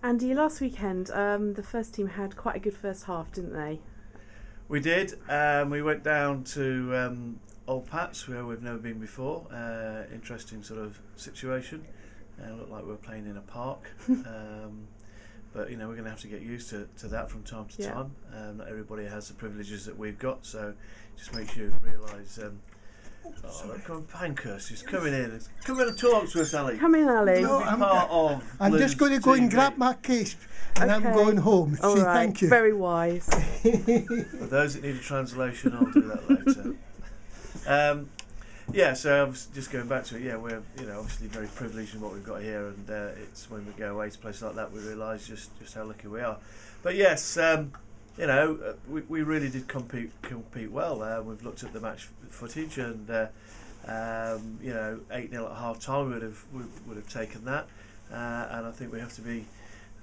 Andy, last weekend, the first team had quite a good first half, didn't they? We did. We went down to Old Pats, where we've never been before. Interesting sort of situation. Looked like we were playing in a park. But, we're going to have to get used to that from time to time. Not everybody has the privileges that we've got, so just make sure you realise... Pankhurst is coming in. Come in and talk to us, Ali. Come in, Ali. No, I'm just going to go and grab my case and I'm going home. All right. Thank you. Very wise. For those that need a translation, I'll do that later. So I was just going back to it. Yeah, we're obviously very privileged in what we've got here, and it's when we go away to a place like that we realise just how lucky we are. But yes, we really did compete well. We've looked at the match footage, and 8-0 at half time would have taken that, and I think we have to be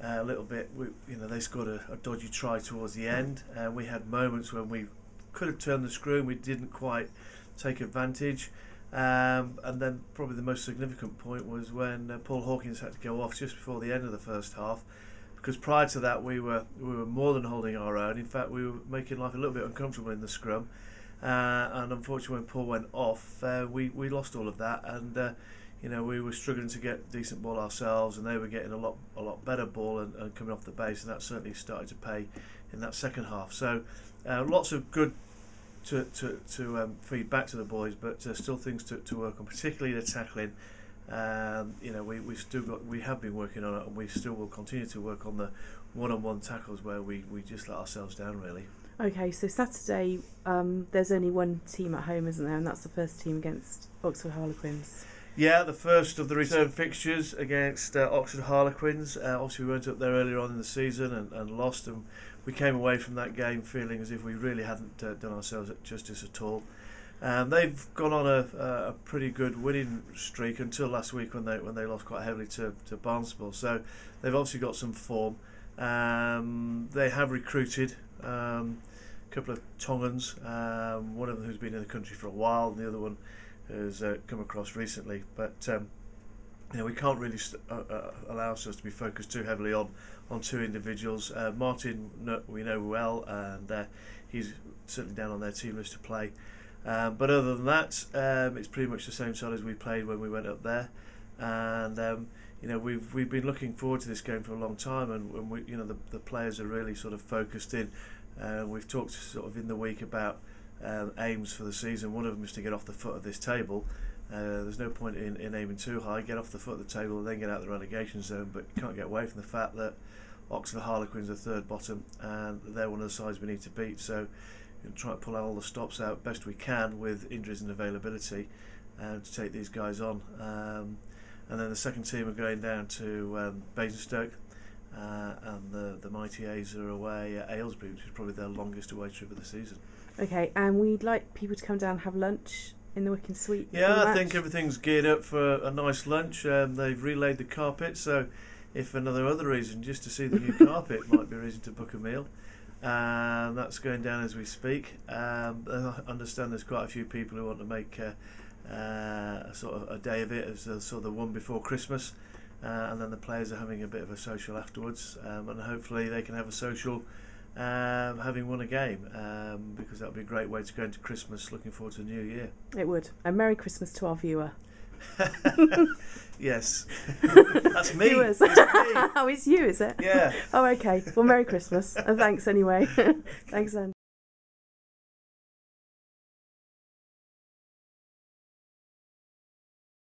a little bit. They scored a dodgy try towards the end, and we had moments when we could have turned the screw and we didn't quite take advantage. And then probably the most significant point was when Paul Hawkins had to go off just before the end of the first half. Because prior to that, we were more than holding our own. In fact, we were making life a little bit uncomfortable in the scrum. And unfortunately, when Paul went off, we lost all of that. And we were struggling to get decent ball ourselves, and they were getting a lot better ball and coming off the base. And that certainly started to pay in that second half. So lots of good to feed back to the boys, but still things to work on, particularly the tackling. We have been working on it, and we still will continue to work on the one-on-one tackles where we just let ourselves down, really. Okay, so Saturday there's only one team at home, isn't there? And that's the first team against Oxford Harlequins. Yeah, the first of the return fixtures against Oxford Harlequins. Obviously we went up there earlier on in the season and lost, and we came away from that game feeling as if we really hadn't done ourselves justice at all. They've gone on a pretty good winning streak until last week when they lost quite heavily to Barnstable. So they've obviously got some form. They have recruited a couple of Tongans, one of them who's been in the country for a while, and the other one has come across recently. But we can't really allow ourselves to be focused too heavily on two individuals. Martin we know well, and he's certainly down on their team list to play. But other than that, it's pretty much the same side as we played when we went up there, and we've been looking forward to this game for a long time, and we, the players are really sort of focused in. We've talked sort of in the week about aims for the season. One of them is to get off the foot of this table. There's no point in aiming too high. Get off the foot of the table and then get out of the relegation zone, but you can't get away from the fact that Oxford Harlequins are third bottom, and they're one of the sides we need to beat. So try to pull out all the stops out best we can with injuries and availability to take these guys on. And then the second team are going down to Basingstoke, and the Mighty A's are away at Aylesbury, which is probably their longest away trip of the season. Okay, and we'd like people to come down and have lunch in the Wicken Suite. Yeah, I think everything's geared up for a nice lunch. They've relaid the carpet, so if for other reason, just to see the new carpet might be a reason to book a meal. That's going down as we speak. I understand there's quite a few people who want to make sort of a day of it as sort of the one before Christmas, and then the players are having a bit of a social afterwards, and hopefully they can have a social having won a game, because that would be a great way to go into Christmas looking forward to the new year. It would. And Merry Christmas to our viewer. Yes. That's me. Viewers. It's me. Oh, it's you, is it? Yeah. Oh, okay. Well, Merry Christmas. And thanks anyway. Thanks, Andy.